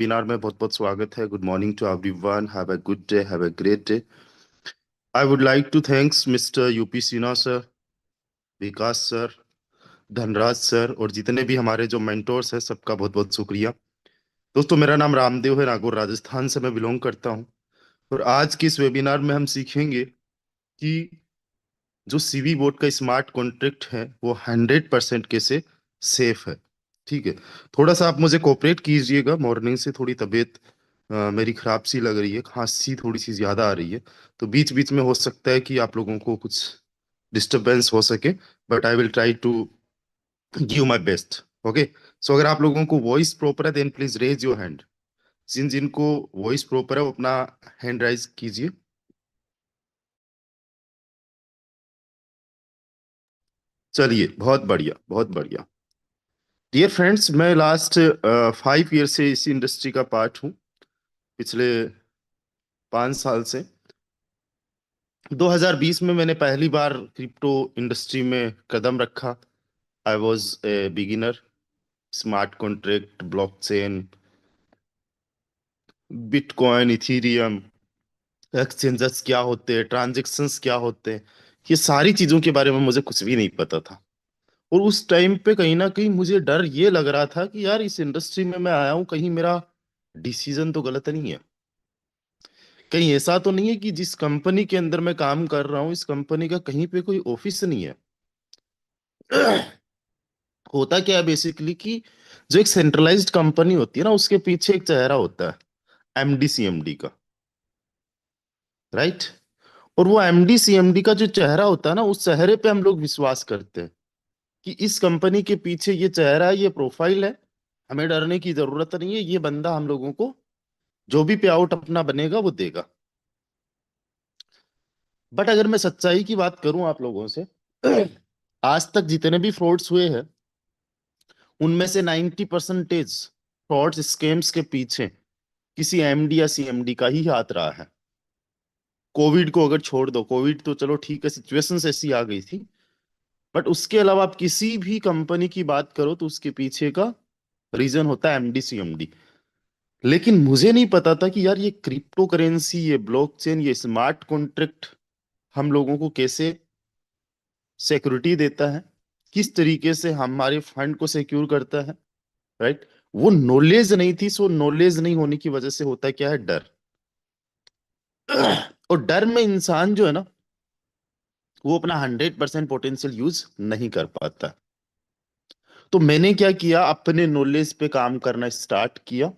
Webinar में बहुत बहुत स्वागत है। Good morning to everyone, have a good day, have a great day. I would like to thanks mister UP Sinha sir, Vikas sir, Dhanraj sir और जितने भी हमारे जो मेंटोर्स हैं सबका बहुत बहुत शुक्रिया। दोस्तों, मेरा नाम रामदेव है, नागौर राजस्थान से मैं बिलोंग करता हूँ। और आज की इस वेबिनार में हम सीखेंगे कि जो सीवी बोर्ड का स्मार्ट कॉन्ट्रैक्ट है वो 100% कैसे सेफ है। ठीक है, थोड़ा सा आप मुझे कोऑपरेट कीजिएगा। मॉर्निंग से थोड़ी तबीयत मेरी खराब सी लग रही है, खांसी थोड़ी सी ज्यादा आ रही है, तो बीच बीच में हो सकता है कि आप लोगों को कुछ डिस्टरबेंस हो सके, but I will try to give my best. Okay, so अगर आप लोगों को वॉइस प्रॉपर है then please raise your hand. जिन जिनको वॉइस प्रॉपर है वो अपना हैंड राइज कीजिए। चलिए, बहुत बढ़िया, बहुत बढ़िया। डियर फ्रेंड्स, मैं लास्ट 5 ईयर से इस इंडस्ट्री का पार्ट हूँ। पिछले 5 साल से 2020 में मैंने पहली बार क्रिप्टो इंडस्ट्री में कदम रखा। I was a beginner. Smart contract, blockchain, bitcoin, Ethereum, exchanges क्या होते हैं, ट्रांजैक्शंस क्या होते हैं, ये सारी चीजों के बारे में मुझे कुछ भी नहीं पता था। और उस टाइम पे कहीं ना कहीं मुझे डर ये लग रहा था कि यार इस इंडस्ट्री में मैं आया हूँ, कहीं मेरा डिसीजन तो गलत नहीं है। कहीं ऐसा तो नहीं है कि जिस कंपनी के अंदर मैं काम कर रहा हूँ इस कंपनी का कहीं पे कोई ऑफिस नहीं है। होता क्या है बेसिकली कि जो एक सेंट्रलाइज्ड कंपनी होती है ना उसके पीछे एक चेहरा होता है, एमडी सीएमडी का। राइट। और वो एमडी सीएमडी का जो चेहरा होता है ना उस चेहरे पे हम लोग विश्वास करते हैं कि इस कंपनी के पीछे ये चेहरा है, ये प्रोफाइल है, हमें डरने की जरूरत नहीं है, ये बंदा हम लोगों को जो भी पे आउट अपना बनेगा वो देगा। बट अगर मैं सच्चाई की बात करूं आप लोगों से, आज तक जितने भी फ्रॉड्स हुए हैं उनमें से 90% फ्रॉड्स स्कैम्स के पीछे किसी एमडी या सीएमडी का ही हाथ रहा है। कोविड को अगर छोड़ दो, कोविड तो चलो ठीक है, सिचुएशन ऐसी आ गई थी, बट उसके अलावा आप किसी भी कंपनी की बात करो तो उसके पीछे का रीजन होता है एमडी सीएमडी। लेकिन मुझे नहीं पता था कि यार ये क्रिप्टो करेंसी, ये ब्लॉकचेन, ये स्मार्ट कॉन्ट्रैक्ट हम लोगों को कैसे सिक्योरिटी देता है, किस तरीके से हमारे फंड को सिक्योर करता है। राइट। वो नॉलेज नहीं थी। सो नॉलेज नहीं होने की वजह से होता क्या है, डर। और डर में इंसान जो है ना वो अपना 100% पोटेंशियल यूज नहीं कर पाता। तो मैंने क्या किया, अपने नॉलेज पे काम करना स्टार्ट किया।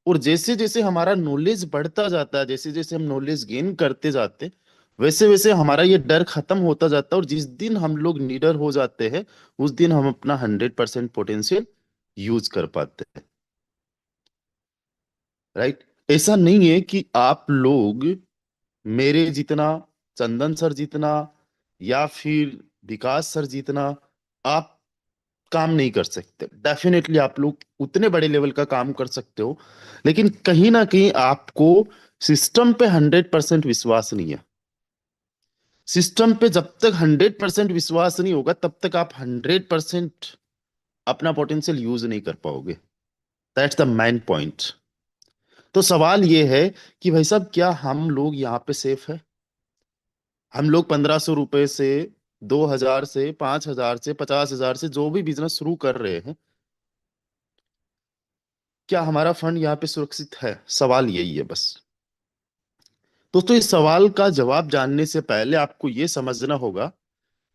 और जैसे जैसे हमारा नॉलेज बढ़ता जाता है, जैसे जैसे हम नॉलेज गेन करते जाते, वैसे वैसे हमारा ये डर खत्म होता जाता है। और जिस दिन हम लोग निडर हो जाते हैं उस दिन हम अपना 100% पोटेंशियल यूज कर पाते हैं। राइट। ऐसा नहीं है कि आप लोग मेरे जितना, चंदन सर जितना, या फिर विकास सर जितना आप काम नहीं कर सकते। डेफिनेटली आप लोग उतने बड़े लेवल का काम कर सकते हो, लेकिन कहीं ना कहीं आपको सिस्टम पे 100% विश्वास नहीं है। सिस्टम पे जब तक 100% विश्वास नहीं होगा तब तक आप 100% अपना पोटेंशियल यूज नहीं कर पाओगे। That's the main point. तो सवाल ये है कि भाई साहब, क्या हम लोग यहाँ पे सेफ है? हम लोग 1500 रुपए से, 2000 से, 5000 से, 50,000 से जो भी बिजनेस शुरू कर रहे हैं, क्या हमारा फंड यहाँ पे सुरक्षित है? सवाल यही है बस। दोस्तों, इस सवाल का जवाब जानने से पहले आपको ये समझना होगा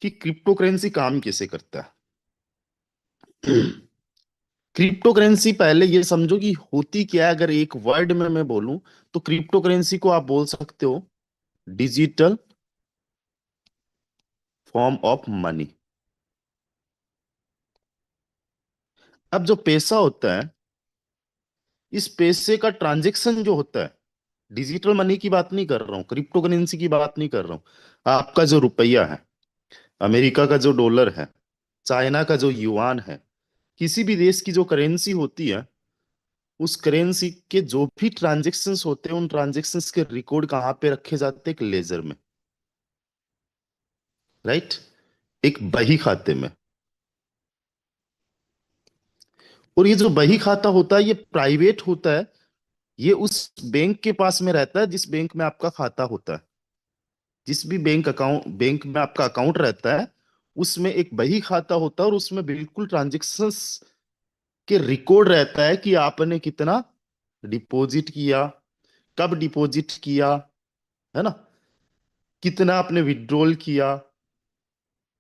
कि क्रिप्टो करेंसी काम कैसे करता है। क्रिप्टो करेंसी, पहले ये समझो कि होती क्या है। अगर एक वर्ड में मैं बोलूं तो क्रिप्टो करेंसी को आप बोल सकते हो डिजिटल फॉर्म ऑफ मनी। अब जो पैसा होता है, इस पैसे का ट्रांजैक्शन जो होता है, डिजिटल मनी की बात नहीं कर रहा हूं, क्रिप्टो करेंसी की बात नहीं कर रहा हूं। आपका जो रुपया है, अमेरिका का जो डॉलर है, चाइना का जो युआन है, किसी भी देश की जो करेंसी होती है, उस करेंसी के जो भी ट्रांजैक्शंस होते हैं उन ट्रांजैक्शंस के रिकॉर्ड कहाँ पे रखे जाते हैं? एक लेजर में। राइट। एक बही खाते में। और ये जो बही खाता होता है ये प्राइवेट होता है। ये उस बैंक के पास में रहता है जिस बैंक में आपका खाता होता है। जिस भी बैंक में आपका अकाउंट रहता है, उसमें एक बही खाता होता है और उसमें बिल्कुल ट्रांजेक्शन्स के रिकॉर्ड रहता है कि आपने कितना डिपॉजिट किया, कब डिपॉजिट किया, है ना, कितना आपने विड्रॉल किया,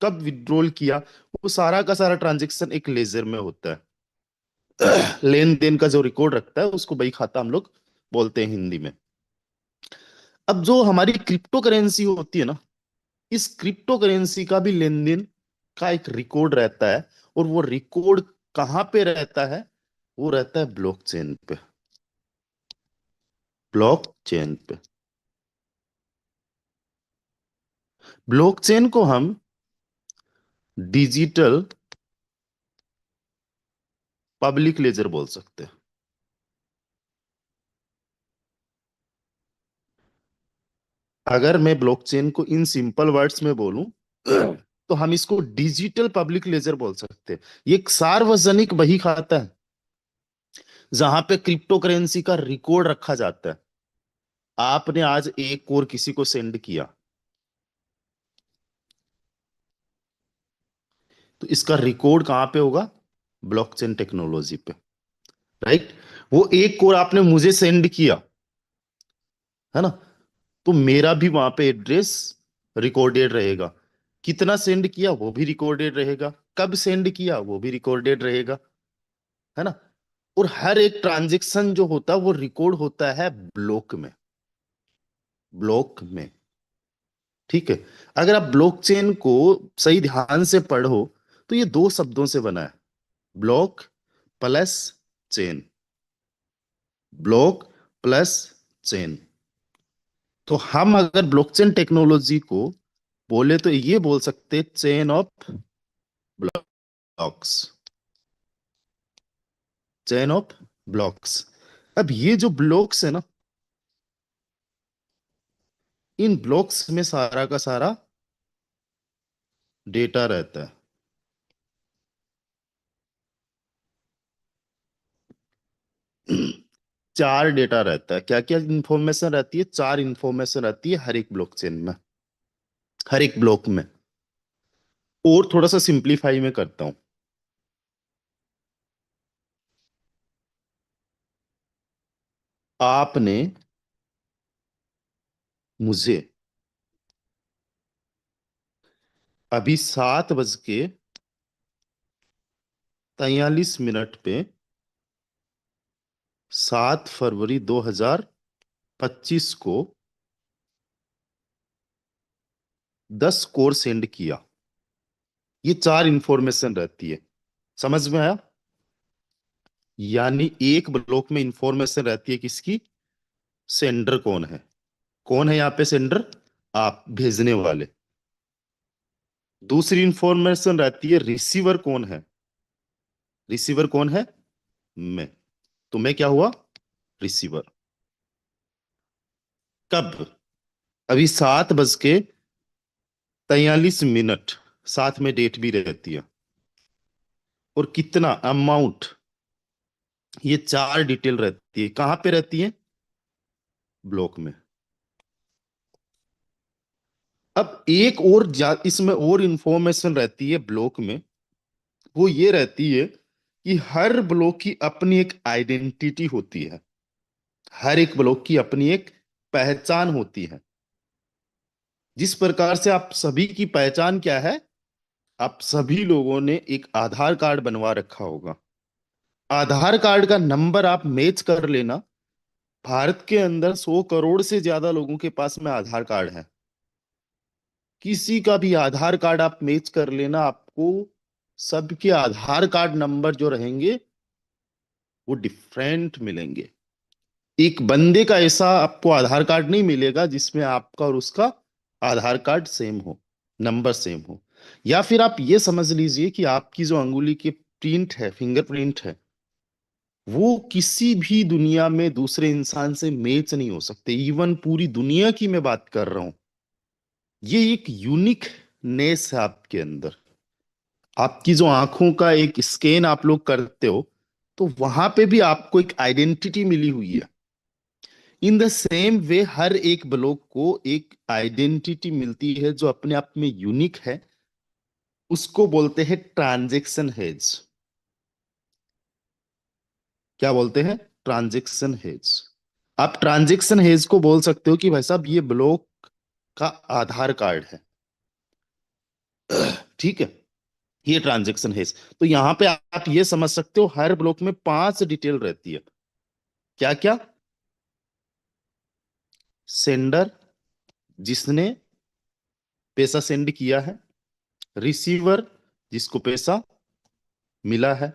कब विड्रॉल किया। वो सारा का सारा ट्रांजेक्शन एक लेजर में होता है। लेन देन का जो रिकॉर्ड रखता है उसको बही खाता हम लोग बोलते हैं हिंदी में। अब जो हमारी क्रिप्टो करेंसी होती है ना, इस क्रिप्टो करेंसी का भी लेन देन का एक रिकॉर्ड रहता है। और वो रिकॉर्ड कहाँ पे रहता है? वो रहता है ब्लॉकचेन पे। ब्लॉकचेन पे। ब्लॉकचेन को हम डिजिटल पब्लिक लेजर बोल सकते हैं। अगर मैं ब्लॉकचेन को इन सिंपल वर्ड्स में बोलूं तो हम इसको डिजिटल पब्लिक लेजर बोल सकते हैं। ये एक सार्वजनिक बही खाता है जहां पे क्रिप्टो करेंसी का रिकॉर्ड रखा जाता है। आपने आज एक और किसी को सेंड किया, तो इसका रिकॉर्ड कहां पे होगा? ब्लॉकचेन टेक्नोलॉजी पे। राइट। वो एक और आपने मुझे सेंड किया, है ना, तो मेरा भी वहां पे एड्रेस रिकॉर्डेड रहेगा। कितना सेंड किया वो भी रिकॉर्डेड रहेगा, कब सेंड किया वो भी रिकॉर्डेड रहेगा, है ना। और हर एक ट्रांजेक्शन जो होता है वो रिकॉर्ड होता है ब्लॉक में। ब्लॉक में। ठीक है। अगर आप ब्लॉकचेन को सही ध्यान से पढ़ो तो ये दो शब्दों से बना है, block plus chain. Block plus chain. तो हम अगर ब्लॉकचेन टेक्नोलॉजी को बोले तो ये बोल सकते chain of blocks. Chain of blocks. अब ये जो ब्लॉक्स है ना, इन ब्लॉक्स में सारा का सारा डेटा रहता है। चार डेटा रहता है। क्या क्या इंफॉर्मेशन रहती है? चार इंफॉर्मेशन रहती है हर एक ब्लॉकचेन में, हर एक ब्लॉक में। और थोड़ा सा सिंप्लीफाई में करता हूं। आपने मुझे अभी 7:43 पे 7 फरवरी 2025 को 10 कोर सेंड किया। ये चार इंफॉर्मेशन रहती है। समझ में आया? यानी एक ब्लॉक में इंफॉर्मेशन रहती है किसकी? सेंडर कौन है? कौन है यहाँ पे सेंडर? आप भेजने वाले। दूसरी इंफॉर्मेशन रहती है रिसीवर कौन है? रिसीवर कौन है? मैं। तो मैं क्या हुआ? रिसीवर। कब? अभी 7:43। साथ में डेट भी रहती है। और कितना अमाउंट? ये चार डिटेल रहती है। कहां पे रहती है? ब्लॉक में। अब एक और इसमें और इंफॉर्मेशन रहती है ब्लॉक में। वो ये रहती है कि हर ब्लॉक की अपनी एक आइडेंटिटी होती है। हर एक ब्लॉक की अपनी एक पहचान होती है। जिस प्रकार से आप सभी की पहचान क्या है? आप सभी लोगों ने एक आधार कार्ड बनवा रखा होगा। आधार कार्ड का नंबर आप मैच कर लेना। भारत के अंदर 100 करोड़ से ज्यादा लोगों के पास में आधार कार्ड है। किसी का भी आधार कार्ड आप मैच कर लेना, आपको सबके आधार कार्ड नंबर जो रहेंगे वो डिफरेंट मिलेंगे। एक बंदे का ऐसा आपको आधार कार्ड नहीं मिलेगा जिसमें आपका और उसका आधार कार्ड सेम हो, नंबर सेम हो। या फिर आप ये समझ लीजिए कि आपकी जो अंगुली के प्रिंट है, फिंगरप्रिंट है, वो किसी भी दुनिया में दूसरे इंसान से मैच नहीं हो सकते। इवन पूरी दुनिया की मैं बात कर रहा हूं। ये एक यूनिकनेस है आपके अंदर। आपकी जो आंखों का एक स्कैन आप लोग करते हो, तो वहां पे भी आपको एक आइडेंटिटी मिली हुई है। इन द सेम वे हर एक ब्लॉक को एक आइडेंटिटी मिलती है जो अपने आप में यूनिक है, उसको बोलते हैं ट्रांजैक्शन हेज। क्या बोलते हैं? Transaction hedge. आप ट्रांजैक्शन हेज को बोल सकते हो कि भाई साहब ये ब्लॉक का आधार कार्ड है। ठीक है, ये ट्रांजैक्शन हेज। तो यहां पे आप ये समझ सकते हो हर ब्लॉक में 5 डिटेल रहती है। क्या क्या? सेंडर, जिसने पैसा सेंड किया है। रिसीवर, जिसको पैसा मिला है।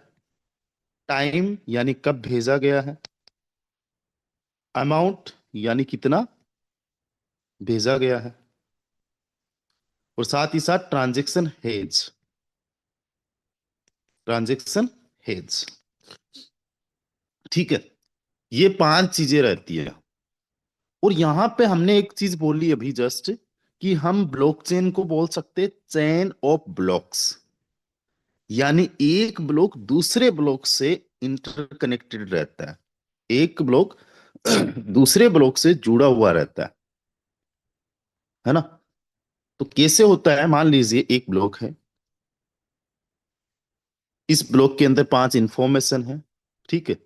टाइम, यानी कब भेजा गया है। अमाउंट, यानी कितना भेजा गया है। और साथ ही साथ ट्रांजैक्शन हेज। Transaction hedge. ठीक है, ये 5 चीजें रहती है। और यहां पे हमने एक चीज बोली अभी जस्ट, कि हम ब्लॉकचेन को बोल सकते हैं चेन ऑफ ब्लॉक्स। यानी एक ब्लॉक दूसरे ब्लॉक से इंटरकनेक्टेड रहता है। एक ब्लॉक दूसरे ब्लॉक से जुड़ा हुआ रहता है ना? तो कैसे होता है? मान लीजिए एक ब्लॉक है, इस ब्लॉक के अंदर 5 इंफॉर्मेशन है। ठीक है,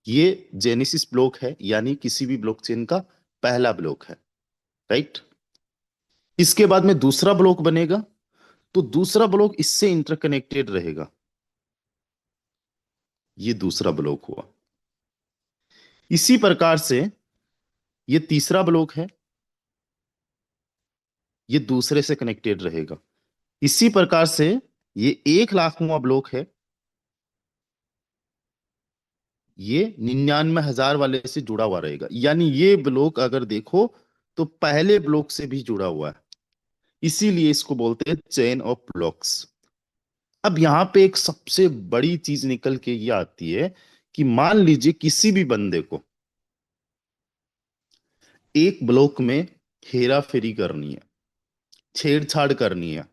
ये जेनेसिस ब्लॉक है, यानी किसी भी ब्लॉकचेन का पहला ब्लॉक है। राइट? इसके बाद में दूसरा ब्लॉक बनेगा, तो दूसरा ब्लॉक इससे इंटरकनेक्टेड रहेगा। ये दूसरा ब्लॉक हुआ। इसी प्रकार से ये तीसरा ब्लॉक है, ये दूसरे से कनेक्टेड रहेगा। इसी प्रकार से ये 1 लाखवां ब्लॉक है, ये 99,000 वाले से जुड़ा हुआ रहेगा। यानी ये ब्लॉक अगर देखो तो पहले ब्लॉक से भी जुड़ा हुआ है। इसीलिए इसको बोलते हैं चेन ऑफ ब्लॉक्स। अब यहां पे एक सबसे बड़ी चीज निकल के ये आती है कि मान लीजिए किसी भी बंदे को एक ब्लॉक में हेरा फेरी करनी है, छेड़छाड़ करनी है,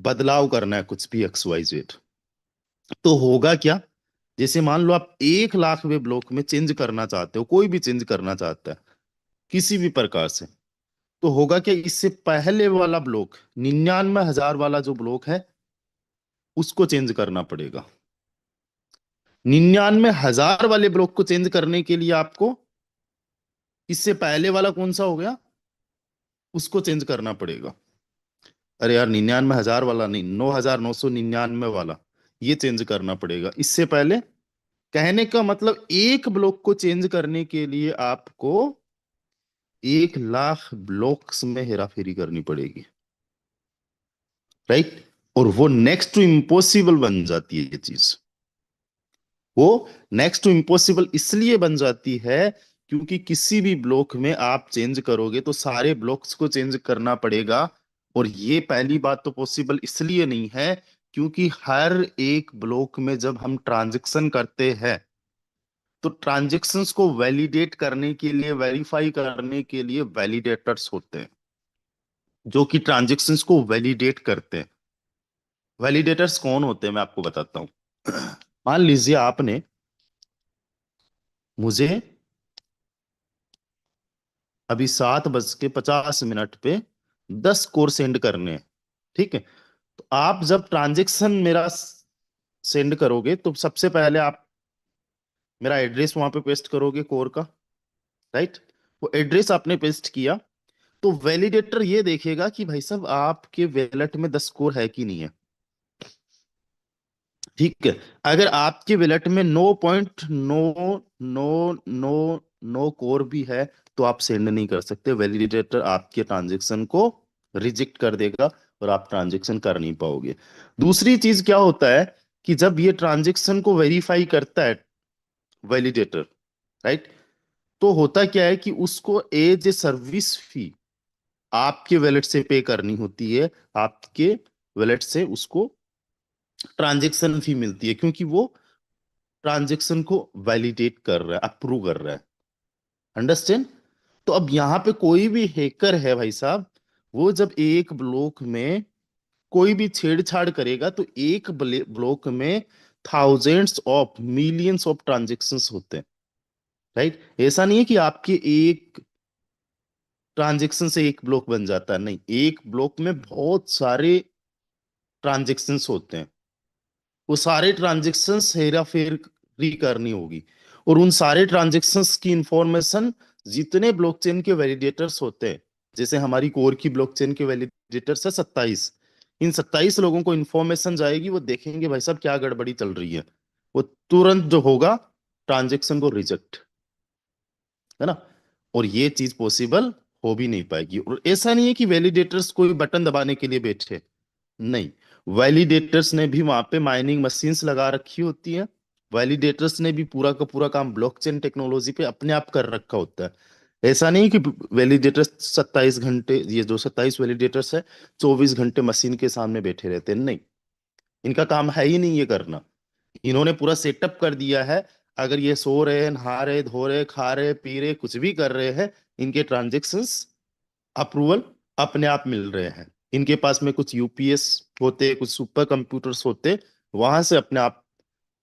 बदलाव करना है, कुछ भी एक्स वाई जेड, तो होगा क्या? जैसे मान लो आप 1 लाखवें ब्लॉक में चेंज करना चाहते हो, कोई भी चेंज करना चाहता है किसी भी प्रकार से, तो होगा क्या? इससे पहले वाला ब्लॉक 99,000 वाला जो ब्लॉक है उसको चेंज करना पड़ेगा। 99,000 वाले ब्लॉक को चेंज करने के लिए आपको इससे पहले वाला कौन सा हो गया उसको चेंज करना पड़ेगा। अरे यार, 99,000 वाला नहीं, 9,999 वाला, ये चेंज करना पड़ेगा इससे पहले। कहने का मतलब एक ब्लॉक को चेंज करने के लिए आपको 1 लाख ब्लॉक्स में हेराफेरी करनी पड़ेगी। राइट? और वो नेक्स्ट टू इम्पॉसिबल बन जाती है ये चीज। वो नेक्स्ट टू इम्पॉसिबल इसलिए बन जाती है क्योंकि किसी भी ब्लॉक में आप चेंज करोगे तो सारे ब्लॉक्स को चेंज करना पड़ेगा। और ये पहली बात तो पॉसिबल इसलिए नहीं है क्योंकि हर एक ब्लॉक में जब हम ट्रांजैक्शन करते हैं तो ट्रांजैक्शंस को वैलिडेट करने के लिए, वेरीफाई करने के लिए वैलिडेटर्स होते हैं जो कि ट्रांजैक्शंस को वैलिडेट करते हैं। वैलिडेटर्स कौन होते हैं मैं आपको बताता हूं। मान लीजिए आपने मुझे अभी 7:50 पे 10 कोर सेंड करने हैं। ठीक है, तो आप जब ट्रांजैक्शन मेरा सेंड करोगे तो सबसे पहले आप मेरा एड्रेस वहां पे पेस्ट करोगे कोर का। राइट? वो एड्रेस आपने पेस्ट किया तो वैलिडेटर ये देखेगा कि भाई साहब आपके वैलेट में 10 कोर है कि नहीं है। ठीक है, अगर आपके वैलेट में 9.999 कोर भी है तो आप सेंड नहीं कर सकते। वैलिडेटर आपके ट्रांजेक्शन को रिजेक्ट कर देगा और आप ट्रांजेक्शन कर नहीं पाओगे। दूसरी चीज क्या होता है कि जब ये ट्रांजेक्शन को वेरीफाई करता है वैलिडेटर, राइट, तो होता क्या है कि उसको एज ए सर्विस फी आपके वैलेट से पे करनी होती है। आपके वैलेट से उसको ट्रांजेक्शन फी मिलती है क्योंकि वो ट्रांजेक्शन को वैलिडेट कर रहा है, अप्रूव कर रहा है। अंडरस्टैंड? तो अब यहां पे कोई भी हैकर है भाई साहब, वो जब एक ब्लॉक में कोई भी छेड़छाड़ करेगा तो एक ब्लॉक में thousands of millions of transactions होते हैं, राइट। ऐसा नहीं है कि आपके एक ट्रांजेक्शन से एक ब्लॉक बन जाता है, नहीं, एक ब्लॉक में बहुत सारे ट्रांजेक्शन्स होते हैं। वो सारे ट्रांजेक्शन्स हेरा फेरी करनी होगी, और उन सारे ट्रांजेक्शन्स की इंफॉर्मेशन जितने ब्लॉकचेन के वैलिडेटर्स होते हैं, जैसे हमारी कोर की ब्लॉकचेन के वैलिडेटर्स है 27, इन 27 लोगों को इंफॉर्मेशन जाएगी, वो देखेंगे भाई साहब क्या गड़बड़ी चल रही है, वो तुरंत जो होगा ट्रांजेक्शन को रिजेक्ट, है ना। और ये चीज पॉसिबल हो भी नहीं पाएगी। और ऐसा नहीं है कि वैलिडेटर्स कोई बटन दबाने के लिए बैठे, नहीं, वैलिडेटर्स ने भी वहां पे माइनिंग मशीन्स लगा रखी होती है। वैलिडेटर्स ने भी पूरा का पूरा काम ब्लॉकचेन टेक्नोलॉजी पे अपने आप कर रखा होता है। ऐसा नहीं कि वैलिडेटर्स 27 घंटे, ये जो 27 वैलिडेटर्स है 24 घंटे मशीन के सामने बैठे रहते हैं, नहीं, इनका काम है ही नहीं ये करना। इन्होंने पूरा सेटअप कर दिया है, अगर ये सो रहे हैं, नहा रहे, धो रहे, खा रहे, पी रहे, कुछ भी कर रहे हैं, इनके ट्रांजेक्शन्स अप्रूवल अपने आप मिल रहे हैं। इनके पास में कुछ यूपीएस होते, कुछ सुपर कंप्यूटर्स होते, वहां से अपने आप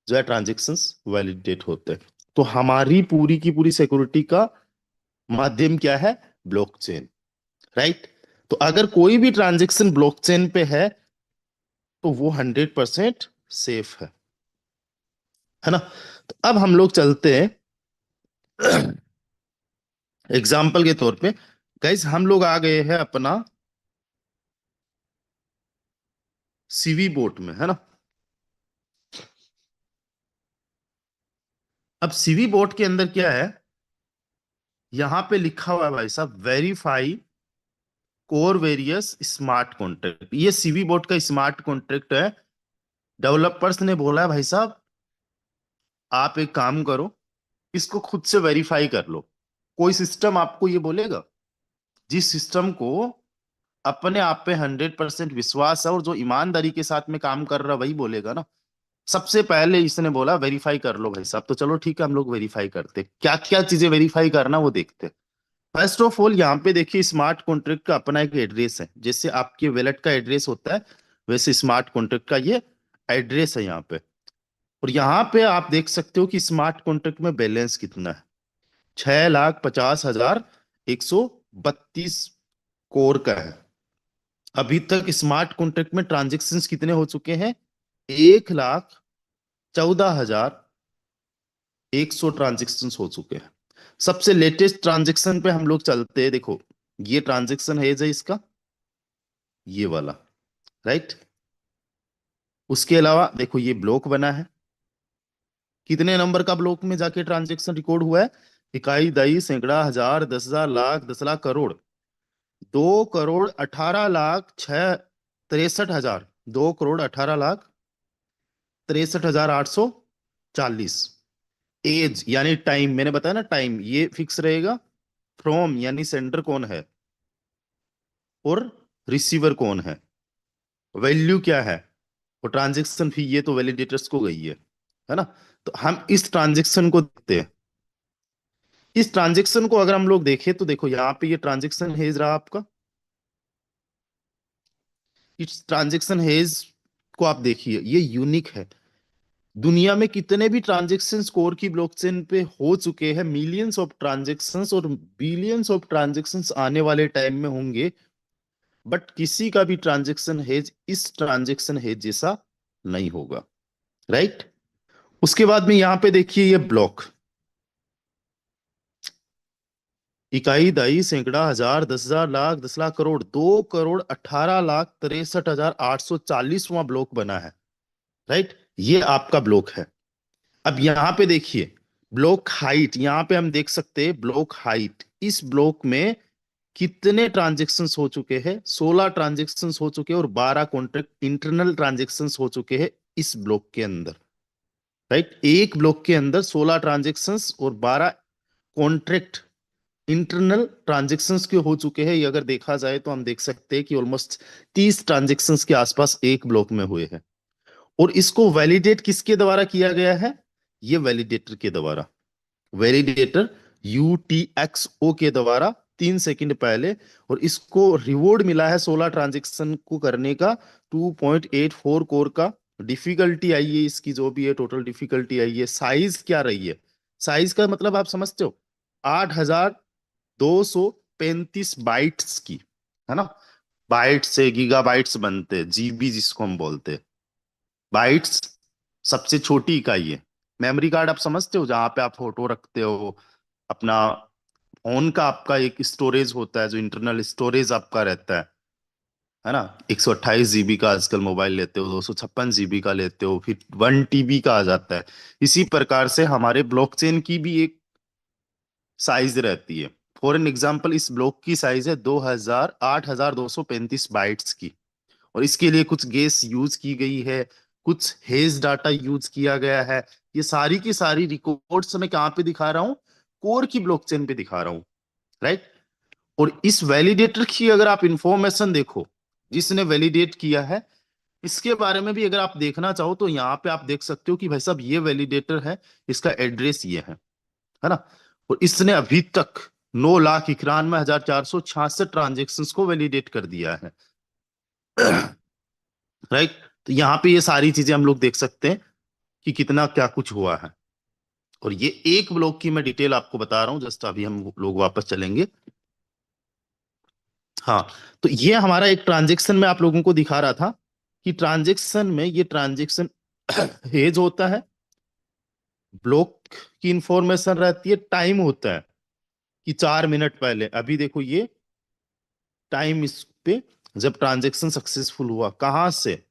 जो है ट्रांजेक्शन्स वैलिडेट होते हैं। तो हमारी पूरी की पूरी सिक्योरिटी का माध्यम क्या है? Blockchain, right. तो अगर कोई भी ट्रांजेक्शन ब्लॉकचेन पे है तो वो 100% सेफ है ना। तो अब हम लोग चलते हैं एग्जाम्पल के तौर पे, गाइस हम लोग आ गए हैं अपना सीवी बोट में, है ना। अब सीवी बोट के अंदर क्या है, यहां पे लिखा हुआ है भाई साहब, verify core various smart contract. ये सीवी बोट का स्मार्ट कॉन्ट्रैक्ट है। डेवलपर्स ने बोला है भाई साहब आप एक काम करो, इसको खुद से वेरीफाई कर लो। कोई सिस्टम आपको ये बोलेगा, जिस सिस्टम को अपने आप पे 100% विश्वास है और जो ईमानदारी के साथ में काम कर रहा है, वही बोलेगा ना। सबसे पहले इसने बोला वेरीफाई कर लो भाई साहब, तो चलो ठीक है, हम लोग वेरीफाई करते, क्या क्या चीजें वेरीफाई करना वो देखते। फर्स्ट ऑफ ऑल यहाँ पे देखिए, स्मार्ट कॉन्ट्रैक्ट का अपना एक एड्रेस है, जैसे आपके वैलेट का एड्रेस होता है, वैसे स्मार्ट कॉन्ट्रैक्ट का ये एड्रेस है यहाँ पे। और यहाँ पे आप देख सकते हो कि स्मार्ट कॉन्ट्रैक्ट में बैलेंस कितना है, 6,50,132 कोर का है। अभी तक स्मार्ट कॉन्ट्रैक्ट में ट्रांजेक्शन्स कितने हो चुके हैं? 1,14,100 ट्रांजेक्शन्स हो चुके हैं। सबसे लेटेस्ट ट्रांजेक्शन पे हम लोग चलते हैं, देखो ये ट्रांजेक्शन है इसका, ये वाला, राइट। उसके अलावा देखो ये ब्लॉक बना है, कितने नंबर का ब्लॉक में जाके ट्रांजेक्शन रिकॉर्ड हुआ है? इकाई, दही, सैकड़ा, हजार, 10,000, लाख, 10 लाख, करोड़, 2,18,06,63,000, 2,18,63,840। एज यानी टाइम, मैंने बताया ना टाइम ये फिक्स रहेगा। फ्रॉम यानी सेंडर कौन है और रिसीवर कौन है। वैल्यू क्या है? और ट्रांजेक्शन फी, ये तो वैलिडेटर्स को गई है ना। तो हम इस ट्रांजेक्शन को देखते हैं। इस ट्रांजेक्शन को अगर हम लोग देखें तो देखो यहाँ पे ये ट्रांजेक्शन हेज रहा आपका। इस ट्रांजेक्शन हेज को आप देखिए, ये यूनिक है। दुनिया में कितने भी ट्रांजेक्शन कोर की ब्लॉकचेन पे हो चुके हैं, मिलियंस ऑफ ट्रांजेक्शन्स और बिलियंस ऑफ ट्रांजेक्शन्स आने वाले टाइम में होंगे, बट किसी का भी ट्रांजेक्शन हेज इस ट्रांजेक्शन हेज जैसा नहीं होगा, राइट। उसके बाद में यहां पे देखिए ये ब्लॉक, इकाई, दहाई, सैकड़ा, हजार, 10,000, लाख, 10 लाख, करोड़, 2,18,63,840वां ब्लॉक बना है, राइट। ये आपका ब्लॉक है। अब यहां पे देखिए ब्लॉक हाइट, यहां पे हम देख सकते हैं ब्लॉक हाइट, इस ब्लॉक में कितने ट्रांजेक्शन्स हो चुके हैं? 16 ट्रांजेक्शन्स हो चुके हैं और 12 कॉन्ट्रैक्ट इंटरनल ट्रांजेक्शन्स हो चुके हैं इस ब्लॉक के अंदर, राइट। एक ब्लॉक के अंदर 16 ट्रांजेक्शन्स और 12 कॉन्ट्रैक्ट इंटरनल ट्रांजेक्शन्स के हो चुके हैं। ये अगर देखा जाए तो हम देख सकते हैं कि ऑलमोस्ट 30 ट्रांजेक्शन्स के आसपास एक ब्लॉक में हुए हैं। और इसको वैलिडेट किसके द्वारा किया गया है? ये वैलिडेटर के द्वारा, वैलिडेटर UTXO के द्वारा 3 सेकंड पहले। और इसको रिवॉर्ड मिला है 16 ट्रांजेक्शन को करने का 2.84 कोर का डिफिकल्टी आई है इसकी, जो भी है टोटल डिफिकल्टी आई है, साइज क्या रही है, साइज का मतलब आप समझते हो, 8,235 बाइट्स की, है ना। बाइट्स से गीगाबाइट्स बनते हैं, जीबी जिसको हम बोलते हैं। बाइट्स सबसे छोटी इकाई है। मेमोरी कार्ड आप समझते हो, जहां पे आप फोटो रखते हो अपना, फोन का आपका एक स्टोरेज होता है, जो इंटरनल स्टोरेज आपका रहता है ना। 128 जीबी का आजकल मोबाइल लेते हो, 256 जीबी का लेते हो, फिर 1 टीबी का आ जाता है। इसी प्रकार से हमारे ब्लॉकचेन की भी एक साइज रहती है। फॉर एन एग्जाम्पल, इस ब्लॉक की साइज है 8,235 बाइट्स की। और इसके लिए कुछ गेस यूज की गई है, कुछ हेज डाटा यूज किया गया है। ये सारी की सारी रिकॉर्ड्स मैं कहाँ पे दिखा रहा हूँ, कोर की ब्लॉकचेन पे दिखा रहा हूँ, राइट। और इस वैलिडेटर की अगर आप इंफॉर्मेशन देखो, जिसने वैलिडेट किया है, इसके बारे में भी अगर आप देखना चाहो तो यहाँ पे आप देख सकते हो कि भाई साहब ये वैलिडेटर है, इसका एड्रेस ये है ना। और इसने अभी तक 9,91,466 ट्रांजेक्शन को वैलिडेट कर दिया है, राइट। तो यहाँ पे ये सारी चीजें हम लोग देख सकते हैं कि कितना क्या कुछ हुआ है। और ये एक ब्लॉक की मैं डिटेल आपको बता रहा हूं, जस्ट अभी हम लोग वापस चलेंगे। हाँ, तो ये हमारा एक ट्रांजेक्शन में आप लोगों को दिखा रहा था कि ट्रांजेक्शन में ये ट्रांजेक्शन हेज होता है, ब्लॉक की इंफॉर्मेशन रहती है, टाइम होता है कि 4 मिनट पहले, अभी देखो ये टाइम इस पे, जब ट्रांजेक्शन सक्सेसफुल हुआ, कहां से,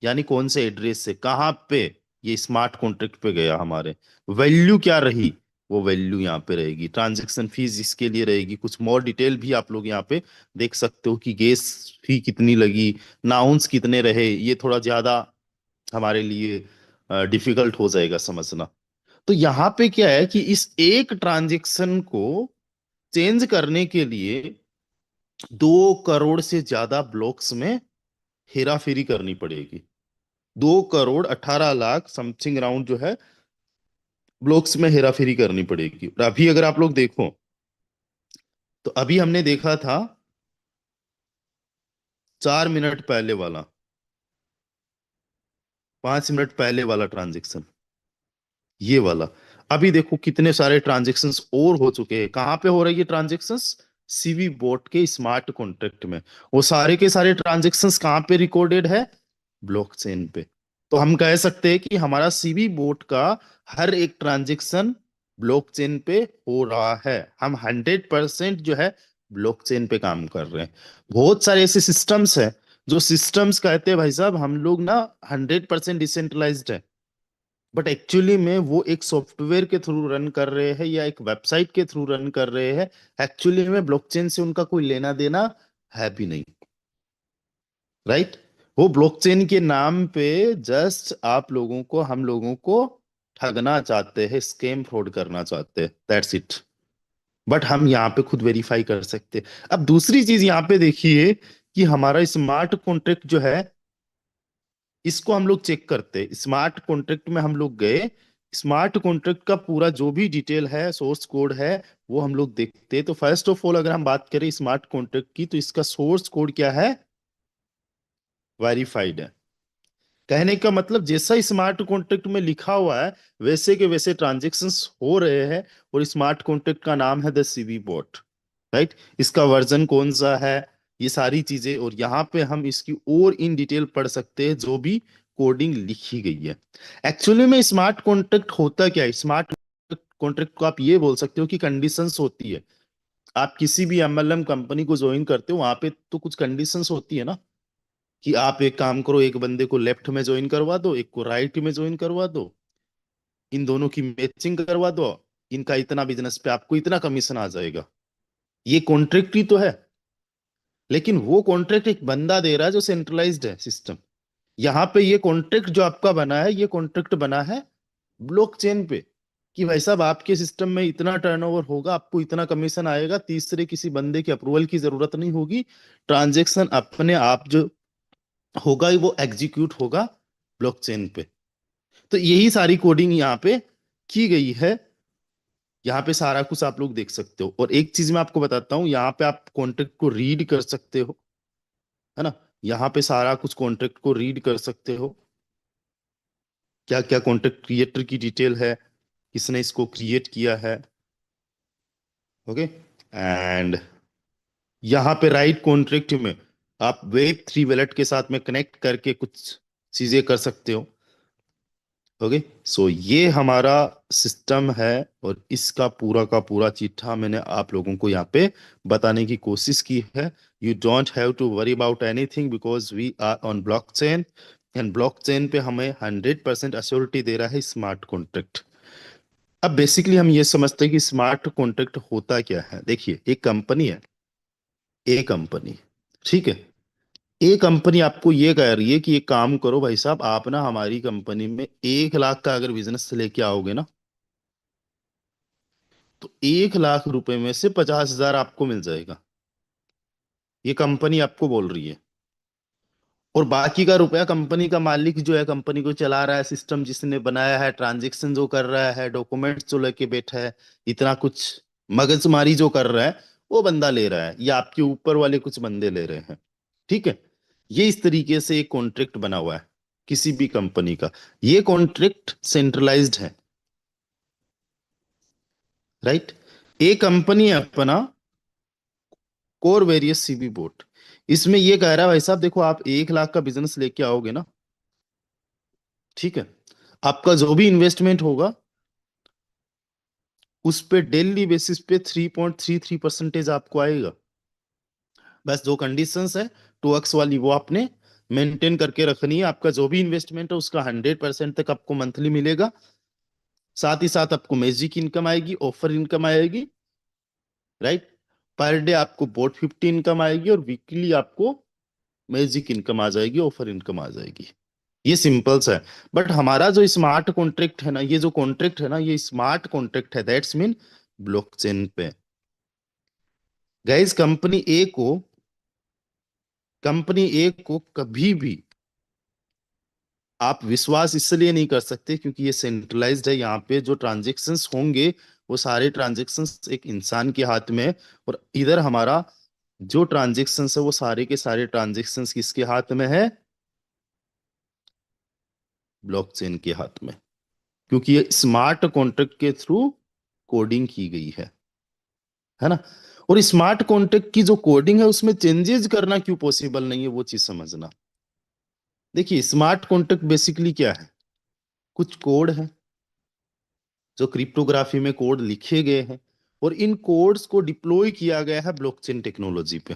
यानी कौन से एड्रेस से, कहां पे, ये स्मार्ट कॉन्ट्रैक्ट पे गया हमारे, वैल्यू क्या रही, वो वैल्यू यहाँ पे रहेगी। ट्रांजैक्शन फीस इसके लिए रहेगी, कुछ मोर डिटेल भी आप लोग यहाँ पे देख सकते हो कि गैस फी कितनी लगी, नाउन्स कितने रहे, ये थोड़ा ज्यादा हमारे लिए डिफिकल्ट हो जाएगा समझना। तो यहाँ पे क्या है कि इस एक ट्रांजैक्शन को चेंज करने के लिए 2 करोड़ से ज्यादा ब्लॉक्स में हेरा फेरी करनी पड़ेगी। 2,18,00,000 समथिंग राउंड जो है ब्लॉक्स में हेरा फेरी करनी पड़ेगी। और अभी अगर आप लोग देखो, तो अभी हमने देखा था 4 मिनट पहले वाला, 5 मिनट पहले वाला ट्रांजेक्शन, ये वाला। अभी देखो कितने सारे ट्रांजेक्शन्स और हो चुके हैं, कहाँ पे हो रही है ट्रांजेक्शन्स, सीवी बोट के स्मार्ट कॉन्ट्रैक्ट में। वो सारे के सारे ट्रांजेक्शन्स कहाँ पे रिकॉर्डेड है, ब्लॉकचेन पे। तो हम कह सकते हैं कि हमारा सीवी बोट का हर एक ट्रांजेक्शन ब्लॉकचेन पे हो रहा है। हम 100% जो है ब्लॉकचेन पे काम कर रहे हैं। बहुत सारे ऐसे सिस्टम्स हैं, जो सिस्टम्स कहते हैं भाई साहब हम लोग ना 100% डिसेंट्रलाइज्ड है, बट एक्चुअली में वो एक सॉफ्टवेयर के थ्रू रन कर रहे हैं या एक वेबसाइट के थ्रू रन कर रहे हैं। एक्चुअली में ब्लॉकचेन से उनका कोई लेना देना है भी नहीं, राइट। वो ब्लॉकचेन के नाम पे जस्ट आप लोगों को, हम लोगों को ठगना चाहते हैं, स्कैम फ्रॉड करना चाहते हैं, दैट्स इट। बट हम यहाँ पे खुद वेरीफाई कर सकते हैं। अब दूसरी चीज यहाँ पे देखिए कि हमारा स्मार्ट कॉन्ट्रैक्ट जो है, इसको हम लोग चेक करते हैं। स्मार्ट कॉन्ट्रैक्ट में हम लोग गए, स्मार्ट कॉन्ट्रैक्ट का पूरा जो भी डिटेल है, सोर्स कोड है, वो हम लोग देखते हैं। तो फर्स्ट ऑफ ऑल अगर हम बात करें स्मार्ट कॉन्ट्रैक्ट की, तो इसका सोर्स कोड क्या है, वेरीफाइड है। कहने का मतलब जैसा स्मार्ट कॉन्ट्रैक्ट में लिखा हुआ है, वैसे के वैसे ट्रांजेक्शन्स हो रहे हैं। और स्मार्ट कॉन्ट्रैक्ट का नाम है द सीवी बॉट, राइट। इसका वर्जन कौन सा है, ये सारी चीजें, और यहाँ पे हम इसकी और इन डिटेल पढ़ सकते हैं जो भी कोडिंग लिखी गई है। एक्चुअली में स्मार्ट कॉन्ट्रैक्ट होता क्या है, स्मार्ट कॉन्ट्रैक्ट को आप ये बोल सकते हो कि कंडीशंस होती है। आप किसी भी एमएलएम कंपनी को ज्वाइन करते हो, वहां पे तो कुछ कंडीशंस होती है ना, कि आप एक काम करो, एक बंदे को लेफ्ट में ज्वाइन करवा दो, एक को राइट में ज्वाइन करवा दो, इन दोनों की मैचिंग करवा दो, इनका इतना बिजनेस पे आपको इतना कमीशन आ जाएगा। ये कॉन्ट्रैक्ट ही तो है। लेकिन वो कॉन्ट्रैक्ट एक बंदा दे रहा है जो सेंट्रलाइज्ड है सिस्टम। यहाँ पे ये कॉन्ट्रैक्ट जो आपका बना है, ये कॉन्ट्रैक्ट बना है ब्लॉकचेन पे, कि भाई साहब आपके सिस्टम में इतना टर्नओवर होगा, आपको इतना कमीशन आएगा, तीसरे किसी बंदे की अप्रूवल की जरूरत नहीं होगी, ट्रांजेक्शन अपने आप जो होगा वो एग्जीक्यूट होगा ब्लॉकचेन पे। तो यही सारी कोडिंग यहाँ पे की गई है। यहाँ पे सारा कुछ आप लोग देख सकते हो। और एक चीज मैं आपको बताता हूँ, यहाँ पे आप कॉन्ट्रैक्ट को रीड कर सकते हो, है ना। यहाँ पे सारा कुछ कॉन्ट्रैक्ट को रीड कर सकते हो, क्या क्या कॉन्ट्रैक्ट क्रिएटर की डिटेल है, किसने इसको क्रिएट किया है। ओके। एंड यहाँ पे राइट कॉन्ट्रैक्ट में आप वेब थ्री वॉलेट के साथ में कनेक्ट करके कुछ चीजें कर सकते हो। ओके। सो ये हमारा सिस्टम है, और इसका पूरा का पूरा चिट्ठा मैंने आप लोगों को यहाँ पे बताने की कोशिश की है। You don't have to worry about anything because we are on blockchain, and blockchain पे हमें 100% अश्योरिटी दे रहा है स्मार्ट कॉन्ट्रैक्ट। अब बेसिकली हम ये समझते हैं कि स्मार्ट कॉन्ट्रैक्ट होता क्या है। देखिए, एक कंपनी है, ए कंपनी, ठीक है। ए कंपनी आपको ये कह रही है कि ये काम करो भाई साहब, आप ना हमारी कंपनी में 1 लाख का अगर बिजनेस लेके आओगे ना, तो 1 लाख रुपए में से 50,000 आपको मिल जाएगा। ये कंपनी आपको बोल रही है। और बाकी का रुपया कंपनी का मालिक जो है, कंपनी को चला रहा है, सिस्टम जिसने बनाया है, ट्रांजेक्शन जो कर रहा है, डॉक्यूमेंट्स जो लेके बैठा है, इतना कुछ मगजमारी जो कर रहा है, वो बंदा ले रहा है, या आपके ऊपर वाले कुछ बंदे ले रहे हैं। ठीक है। ये इस तरीके से एक कॉन्ट्रैक्ट बना हुआ है किसी भी कंपनी का। ये कॉन्ट्रैक्ट सेंट्रलाइज्ड है, राइट। एक कंपनी है अपना कोर वेरियस सीबी बोर्ड, इसमें ये कह रहा है भाई साहब देखो, आप 1 लाख का बिजनेस लेके आओगे ना, ठीक है, आपका जो भी इन्वेस्टमेंट होगा उस पे डेली बेसिस पे 3.33% आपको आएगा। बस जो कंडीशंस है 2x वाली वो आपने मेंटेन करके रखनी है। आपका जो भी इन्वेस्टमेंट है उसका 100% तक आपको मंथली मिलेगा। साथ ही साथ आपको मैजिक इनकम आएगी, ऑफर इनकम आएगी, राइट। पर डे आपको बोट 50 इनकम आएगी, और वीकली आपको मैजिक इनकम आ जाएगी, ऑफर इनकम आ जाएगी। ये सिंपल सा है। बट हमारा जो स्मार्ट कॉन्ट्रैक्ट है ना, ये जो कॉन्ट्रैक्ट है ना, ये स्मार्ट कॉन्ट्रैक्ट है, दैट्स मीन ब्लॉकचेन पे। गाइस, कंपनी ए को कभी भी आप विश्वास इसलिए नहीं कर सकते क्योंकि ये सेंट्रलाइज्ड है। यहाँ पे जो ट्रांजेक्शन्स होंगे वो सारे ट्रांजेक्शन्स एक इंसान के हाथ में है, और इधर हमारा जो ट्रांजेक्शन्स है वो सारे के सारे ट्रांजेक्शन्स किसके हाथ में है? ब्लॉकचेन के हाथ में, क्योंकि ये स्मार्ट कॉन्ट्रैक्ट के थ्रू कोडिंग की गई है ना। और स्मार्ट कॉन्ट्रैक्ट की जो कोडिंग है उसमें चेंजेस करना क्यों पॉसिबल नहीं है, वो चीज समझना। देखिए, स्मार्ट कॉन्ट्रैक्ट बेसिकली क्या है? कुछ कोड है जो क्रिप्टोग्राफी में कोड लिखे गए हैं, और इन कोड्स को डिप्लॉय किया गया है ब्लॉकचेन टेक्नोलॉजी पे।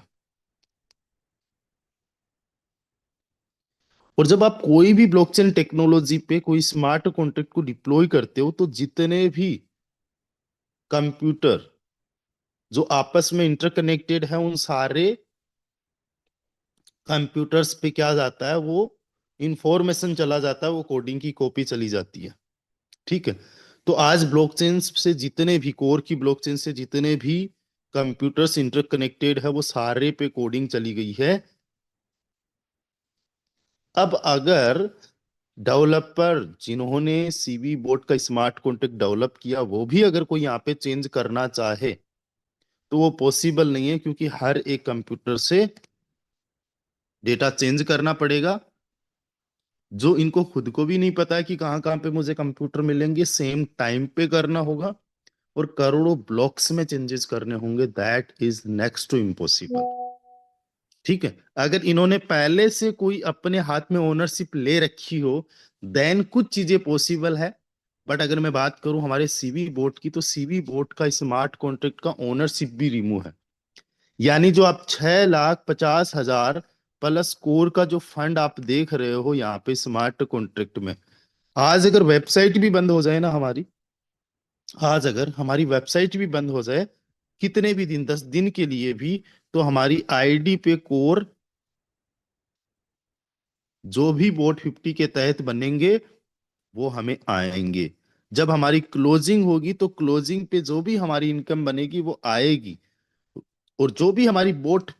और जब आप कोई भी ब्लॉकचेन टेक्नोलॉजी पे कोई स्मार्ट कॉन्ट्रैक्ट को डिप्लॉय करते हो, तो जितने भी कंप्यूटर जो आपस में इंटरकनेक्टेड है, उन सारे कंप्यूटर्स पे क्या जाता है, वो इंफॉर्मेशन चला जाता है, वो कोडिंग की कॉपी चली जाती है। ठीक है। तो आज ब्लॉकचेन से जितने भी कोर की ब्लॉकचेन से जितने भी कंप्यूटर्स इंटरकनेक्टेड है, वो सारे पे कोडिंग चली गई है। अब अगर डेवलपर जिन्होंने सीवी बोर्ड का स्मार्ट कॉन्ट्रैक्ट डेवलप किया, वो भी अगर कोई यहाँ पे चेंज करना चाहे तो वो पॉसिबल नहीं है, क्योंकि हर एक कंप्यूटर से डेटा चेंज करना पड़ेगा, जो इनको खुद को भी नहीं पता है कि कहाँ कहाँ पे मुझे कंप्यूटर मिलेंगे, सेम टाइम पे करना होगा, और करोड़ों ब्लॉक्स में चेंजेस करने होंगे। That is next to impossible. ठीक है। अगर इन्होंने पहले से कोई अपने हाथ में ओनरशिप ले रखी हो, देन कुछ चीजें पॉसिबल है। बट अगर मैं बात करूं हमारे सीवी बोर्ड की, तो सीवी बोर्ड का स्मार्ट कॉन्ट्रैक्ट का ओनरशिप भी रिमूव है। यानी जो आप 6,50,000 प्लस कोर का जो फंड आप देख रहे हो यहाँ पे स्मार्ट कॉन्ट्रैक्ट में, आज अगर वेबसाइट भी बंद हो जाए ना हमारी, आज अगर हमारी वेबसाइट भी बंद हो जाए, कितने भी दिन, 10 दिन के लिए भी, तो हमारी आईडी पे कोर जो भी बोट 50 के तहत बनेंगे वो हमें आएंगे। जब हमारी क्लोजिंग होगी तो क्लोजिंग पे जो भी हमारी इनकम बनेगी वो आएगी, और जो भी हमारी बोट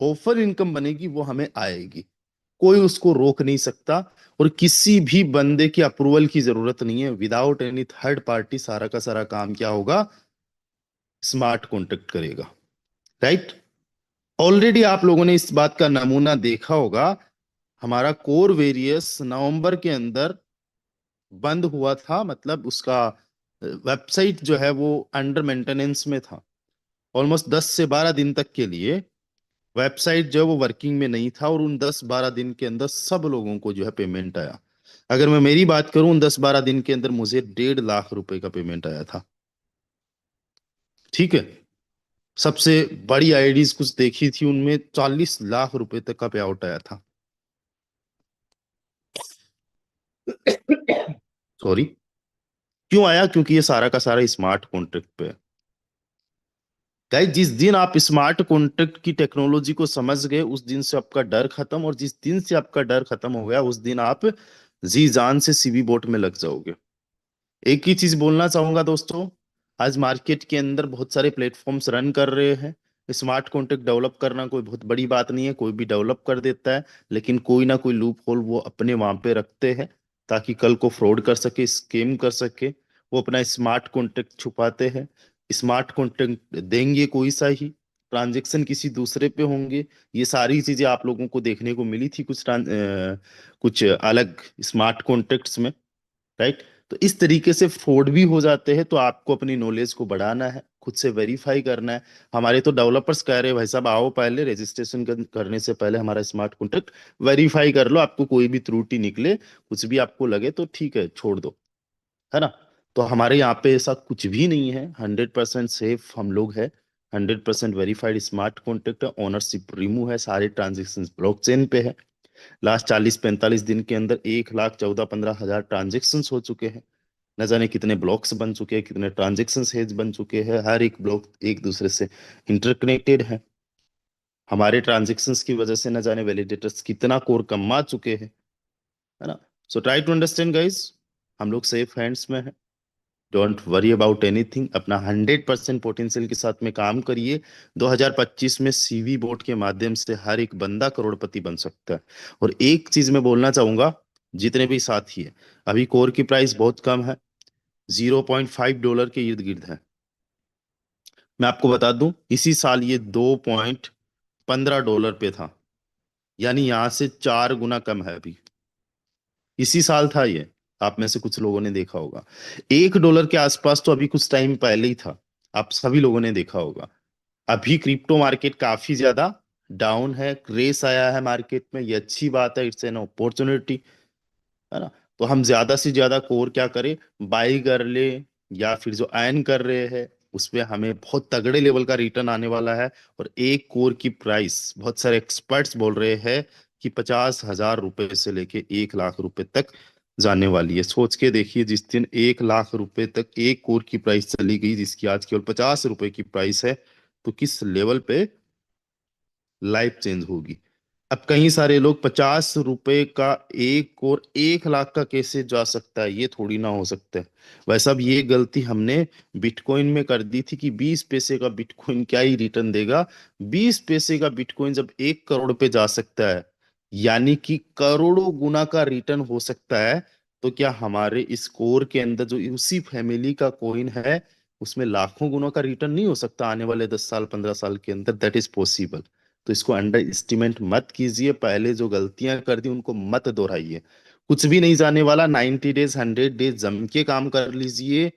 ऑफर इनकम बनेगी वो हमें आएगी। कोई उसको रोक नहीं सकता, और किसी भी बंदे की अप्रूवल की जरूरत नहीं है। विदाउट एनी थर्ड पार्टी सारा का सारा काम क्या होगा? स्मार्ट कॉन्ट्रैक्ट करेगा, राइट। ऑलरेडी आप लोगों ने इस बात का नमूना देखा होगा। हमारा कोर वेरियस नवंबर के अंदर बंद हुआ था, मतलब उसका वेबसाइट जो है वो अंडर मेंटेनेंस में था। ऑलमोस्ट 10 से 12 दिन तक के लिए वेबसाइट जो है वो वर्किंग में नहीं था, और उन 10-12 दिन के अंदर सब लोगों को जो है पेमेंट आया। अगर मैं मेरी बात करूं, उन 10-12 दिन के अंदर मुझे 1.5 लाख रुपए का पेमेंट आया था। ठीक है। सबसे बड़ी आईडीज कुछ देखी थी, उनमें 40 लाख रुपए तक का पे आउट आया था। सॉरी। क्यों आया? क्योंकि ये सारा का सारा स्मार्ट कॉन्ट्रैक्ट पे है। गाइस, जिस दिन आप स्मार्ट कॉन्ट्रैक्ट की टेक्नोलॉजी को समझ गए, उस दिन से आपका डर खत्म, और जिस दिन से आपका डर खत्म हो गया, उस दिन आप जी जान से सीवी बोट में लग जाओगे। एक ही चीज बोलना चाहूंगा दोस्तों, आज मार्केट के अंदर बहुत सारे प्लेटफॉर्म्स रन कर रहे हैं। स्मार्ट कॉन्ट्रैक्ट डेवलप करना कोई बहुत बड़ी बात नहीं है, कोई भी डेवलप कर देता है। लेकिन कोई ना कोई लूप होल वो अपने वहां पे रखते हैं, ताकि कल को फ्रॉड कर सके, स्कैम कर सके। वो अपना स्मार्ट कॉन्ट्रैक्ट छुपाते हैं। स्मार्ट कॉन्ट्रैक्ट देंगे कोई सा ही, ट्रांजेक्शन किसी दूसरे पे होंगे। ये सारी चीजें आप लोगों को देखने को मिली थी कुछ अलग स्मार्ट कॉन्ट्रैक्ट्स में। राइट। तो इस तरीके से फ्रॉड भी हो जाते हैं। तो आपको अपनी नॉलेज को बढ़ाना है, खुद से वेरीफाई करना है। हमारे तो डेवलपर्स कह रहे हैं, भाई साहब आओ, पहले रजिस्ट्रेशन करने से पहले हमारा स्मार्ट कॉन्ट्रैक्ट वेरीफाई कर लो। आपको कोई भी त्रुटि निकले, कुछ भी आपको लगे, तो ठीक है, छोड़ दो। है ना? तो हमारे यहाँ पे ऐसा कुछ भी नहीं है, 100% सेफ हम लोग है। 100% वेरीफाइड स्मार्ट कॉन्ट्रैक्ट है, ओनरशिप रिमूव है, सारे ट्रांजेक्शन ब्लॉकचेन पे है। लास्ट 40-45 दिन के अंदर 1,14-15 हजार ट्रांजेक्शन हो चुके हैं। न जाने कितने ब्लॉक्स बन चुके हैं, कितने ट्रांजेक्शन हेज बन चुके हैं। हर एक ब्लॉक एक दूसरे से इंटरकनेक्टेड है। हमारे ट्रांजेक्शन्स की वजह से न जाने वैलिडेटर्स कितना कोर कमा चुके हैं। है ना? So try to understand guys, हम लोग सेफ हैंड्स में हैं। डोंट वरी अबाउट एनीथिंग, अपना 100% पोटेंशियल के साथ में काम करिए। 2025 में सीवी बोर्ड के माध्यम से हर एक बंदा करोड़पति बन सकता है। और एक चीज मैं बोलना चाहूंगा, जितने भी साथी है, अभी कोर की प्राइस बहुत कम है, $0.5 के इर्द गिर्द है। मैं आपको बता दूं, इसी साल ये $2.15 पे था। यानी यहां से 4 गुना कम है अभी। इसी साल था ये। आप में से कुछ लोगों ने देखा होगा, $1 के आसपास तो अभी कुछ टाइम पहले ही था। आप सभी लोगों ने देखा होगा। अभी क्रिप्टो मार्केट काफी ज्यादा डाउन है, क्रेश आया है मार्केट में, ये अच्छी बात है, इट्स एन अपॉर्चुनिटी। है ना? तो हम ज्यादा से ज्यादा कोर क्या करें, बाई कर ले, या फिर जो अर्न कर रहे हैं उसमें हमें बहुत तगड़े लेवल का रिटर्न आने वाला है। और एक कोर की प्राइस, बहुत सारे एक्सपर्ट्स बोल रहे हैं कि 50,000 रुपए से लेके 1 लाख रुपए तक जाने वाली है। सोच के देखिए, जिस दिन 1 लाख रुपए तक एक कोर की प्राइस चली गई, जिसकी आज केवल 50 रुपए की प्राइस है, तो किस लेवल पे लाइफ चेंज होगी। अब कई सारे लोग, 50 रुपए का एक और 1 लाख का कैसे जा सकता है, ये थोड़ी ना हो सकता है। वैसे अब ये गलती हमने बिटकॉइन में कर दी थी कि 20 पैसे का बिटकॉइन क्या ही रिटर्न देगा। 20 पैसे का बिटकॉइन जब 1 करोड़ पे जा सकता है, यानी कि करोड़ों गुना का रिटर्न हो सकता है, तो क्या हमारे इस कोर के अंदर जो उसी फैमिली का कॉइन है, उसमें लाखों गुना का रिटर्न नहीं हो सकता आने वाले 10 साल 15 साल के अंदर? That is possible. तो इसको अंडर एस्टिमेट मत कीजिए, पहले जो गलतियां कर दी उनको मत दोहराइए। कुछ भी नहीं जाने वाला, 90 डेज 100 डेज जम के काम कर लीजिए।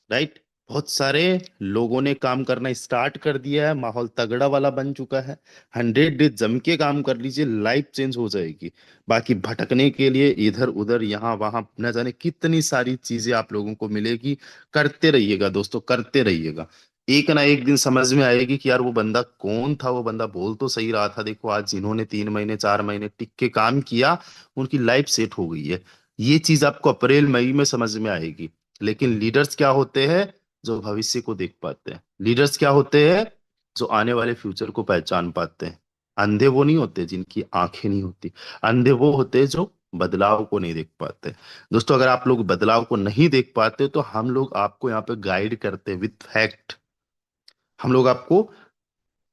राइट। बहुत सारे लोगों ने काम करना स्टार्ट कर दिया है, माहौल तगड़ा वाला बन चुका है। 100 डेज जम के काम कर लीजिए, लाइफ चेंज हो जाएगी। बाकी भटकने के लिए इधर उधर यहाँ वहां न जाने कितनी सारी चीजें आप लोगों को मिलेगी। करते रहिएगा दोस्तों, करते रहिएगा। एक ना एक दिन समझ में आएगी कि यार वो बंदा कौन था, वो बंदा बोल तो सही रहा था। देखो आज जिन्होंने 3 महीने 4 महीने टिक के काम किया, उनकी लाइफ सेट हो गई है। ये चीज आपको अप्रैल मई में समझ में आएगी। लेकिन लीडर्स क्या होते हैं? जो भविष्य को देख पाते हैं। लीडर्स क्या होते हैं? जो आने वाले फ्यूचर को पहचान पाते हैं। अंधे वो नहीं होते जिनकी आंखें नहीं होती। अंधे वो होते हैं जो बदलाव को नहीं देख पाते। दोस्तों, अगर आप लोग बदलाव को नहीं देख पाते, तो हम लोग आपको यहाँ पे गाइड करते हैं विथ फैक्ट। हम लोग आपको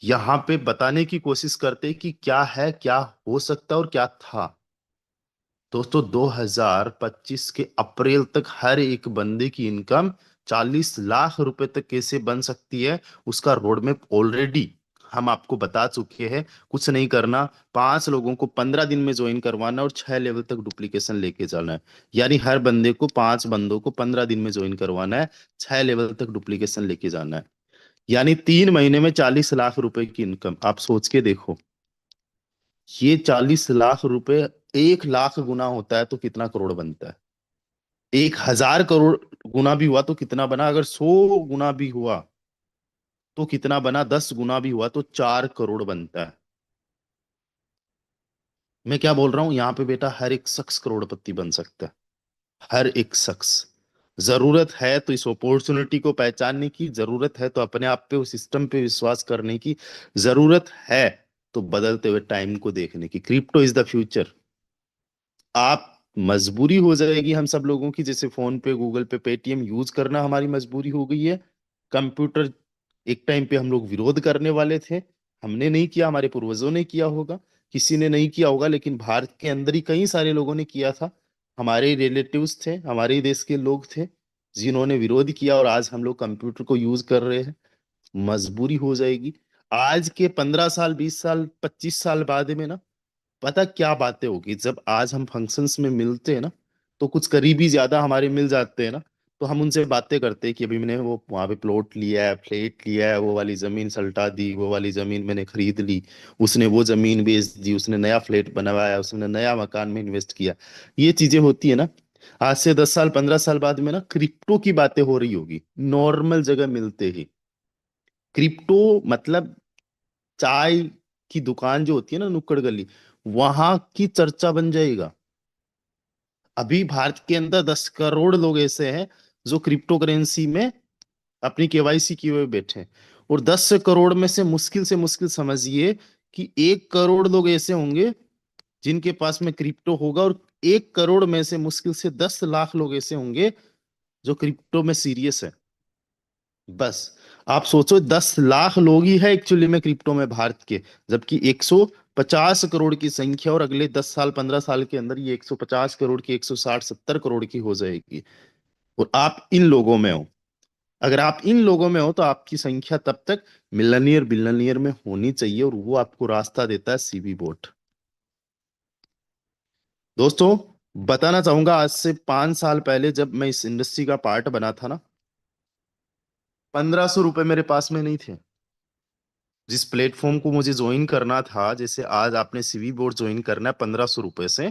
यहाँ पे बताने की कोशिश करते हैं कि क्या है, क्या हो सकता है और क्या था। दोस्तों, 2025 के अप्रैल तक हर एक बंदे की इनकम 40 लाख रुपए तक कैसे बन सकती है, उसका रोड मैप ऑलरेडी हम आपको बता चुके हैं। कुछ नहीं करना, 5 लोगों को 15 दिन में ज्वाइन करवाना और 6 लेवल तक डुप्लीकेशन लेके जाना है। यानी हर बंदे को, 5 बंदों को 15 दिन में ज्वाइन करवाना है, 6 लेवल तक डुप्लीकेशन लेके जाना है। यानी 3 महीने में 40 लाख रुपए की इनकम। आप सोच के देखो, ये 40 लाख रुपए 1 लाख गुना होता है तो कितना करोड़ बनता है? 1,000 करोड़ गुना भी हुआ तो कितना बना? अगर 100 गुना भी हुआ तो कितना बना? 10 गुना भी हुआ तो 4 करोड़ बनता है। मैं क्या बोल रहा हूं यहाँ पे बेटा, हर एक शख्स करोड़पति बन सकता है। हर एक शख्स। जरूरत है तो इस अपॉर्चुनिटी को पहचानने की, जरूरत है तो अपने आप पे, उस सिस्टम पे विश्वास करने की, जरूरत है तो बदलते हुए टाइम को देखने की। Crypto is the future. आप, मजबूरी हो जाएगी हम सब लोगों की, जैसे फोन पे, गूगल पे, पेटीएम यूज करना हमारी मजबूरी हो गई है। कंप्यूटर, एक टाइम पे हम लोग विरोध करने वाले थे। हमने नहीं किया, हमारे पूर्वजों ने किया होगा, किसी ने नहीं किया होगा, लेकिन भारत के अंदर ही कई सारे लोगों ने किया था। हमारे रिलेटिव्स थे, हमारे ही देश के लोग थे जिन्होंने विरोध किया, और आज हम लोग कंप्यूटर को यूज कर रहे हैं। मजबूरी हो जाएगी। आज के 15 साल, 20 साल, 25 साल बाद में ना, पता क्या बातें होगी जब आज हम फंक्शंस में मिलते हैं ना, तो कुछ करीबी ज्यादा हमारे मिल जाते हैं ना, तो हम उनसे बातें करते हैं कि अभी मैंने वो वहां पे प्लॉट लिया है, फ्लैट लिया है, वो वाली जमीन सल्टा दी, वो वाली जमीन मैंने खरीद ली, उसने वो जमीन बेच दी, उसने नया फ्लैट बनवाया, उसने नया मकान में इन्वेस्ट किया। ये चीजें होती है ना। आज से 10 साल, 15 साल बाद में ना, क्रिप्टो की बातें हो रही होगी नॉर्मल जगह मिलते ही। क्रिप्टो मतलब चाय की दुकान जो होती है ना, नुक्कड़ गली, वहां की चर्चा बन जाएगा। अभी भारत के अंदर 10 करोड़ लोग ऐसे हैं जो क्रिप्टो करेंसी में अपनी केवाईसी किए हुए बैठे हैं। और 10 करोड़ में से मुश्किल समझिए कि 1 करोड़ लोग ऐसे होंगे जिनके पास में क्रिप्टो होगा, और 1 करोड़ में से मुश्किल से 10 लाख लोग ऐसे होंगे जो क्रिप्टो में सीरियस है। बस आप सोचो, 10 लाख लोग ही है एक्चुअली में क्रिप्टो में भारत के, जबकि 150 करोड़ की संख्या, और अगले 10 साल, 15 साल के अंदर ये 150 करोड़ की, 160, 170 करोड़ की हो जाएगी। और आप इन लोगों में हो। अगर आप इन लोगों में हो तो आपकी संख्या तब तक मिलनियर बिलनियर में होनी चाहिए, और वो आपको रास्ता देता है सीबी बोट। दोस्तों, बताना चाहूंगा, आज से 5 साल पहले जब मैं इस इंडस्ट्री का पार्ट बना था ना, 1,500 रुपए मेरे पास में नहीं थे। जिस प्लेटफॉर्म को मुझे ज्वाइन करना था, जैसे आज आपने सीवी बोर्ड ज्वाइन करना है 1,500 रुपए से,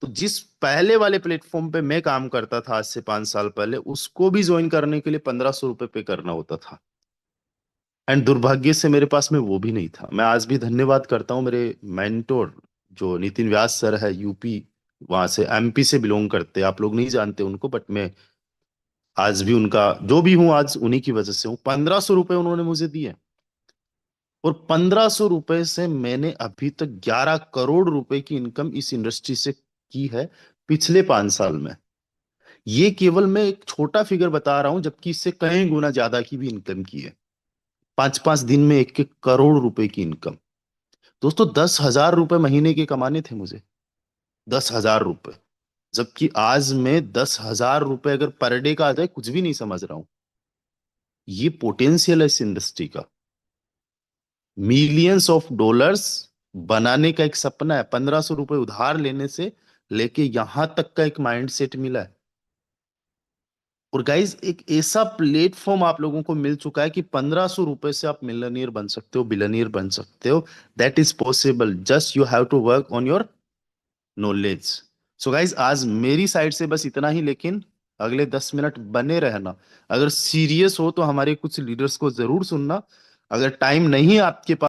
तो जिस पहले वाले प्लेटफॉर्म पे मैं काम करता था आज से 5 साल पहले, उसको भी ज्वाइन करने के लिए 1,500 रुपए पे करना होता था। एंड दुर्भाग्य से मेरे पास में वो भी नहीं था। मैं आज भी धन्यवाद करता हूँ मेरे मेंटोर, जो नितिन व्यास सर है, यूपी, वहां से, एमपी से बिलोंग करते हैं। आप लोग नहीं जानते उनको, बट मैं आज भी उनका जो भी हूँ, आज उन्हीं की वजह से हूँ। 1,500 रुपए उन्होंने मुझे दिए, और 1,500 रुपए से मैंने अभी तक 11 करोड़ रुपए की इनकम इस इंडस्ट्री से की है पिछले 5 साल में। ये केवल मैं एक छोटा फिगर बता रहा हूं, जबकि इससे कई गुना ज्यादा की भी इनकम की है। 5-5 दिन में 1-1 करोड़ रुपए की इनकम। दोस्तों, 10,000 रुपए महीने के कमाने थे मुझे। 10,000 रुपए। जबकि आज मैं 10,000 रुपए अगर पर डे का आ जाए, कुछ भी नहीं समझ रहा हूं। ये पोटेंशियल है इस इंडस्ट्री का। मिलियंस ऑफ डॉलर्स बनाने का एक सपना है। 1,500 रुपए उधार लेने से लेके यहां तक का एक माइंडसेट मिला है। और गाइज, एक ऐसा प्लेटफॉर्म आप लोगों को मिल चुका है कि 1,500 रुपए से आप मिलनियर बन सकते हो, बिलियनियर बन सकते हो। That is possible, just you have to work on your knowledge. So guys, आज मेरी साइड से बस इतना ही, लेकिन अगले 10 मिनट बने रहना। अगर सीरियस हो तो हमारे कुछ लीडर्स को जरूर सुनना। अगर टाइम नहीं है आपके पास,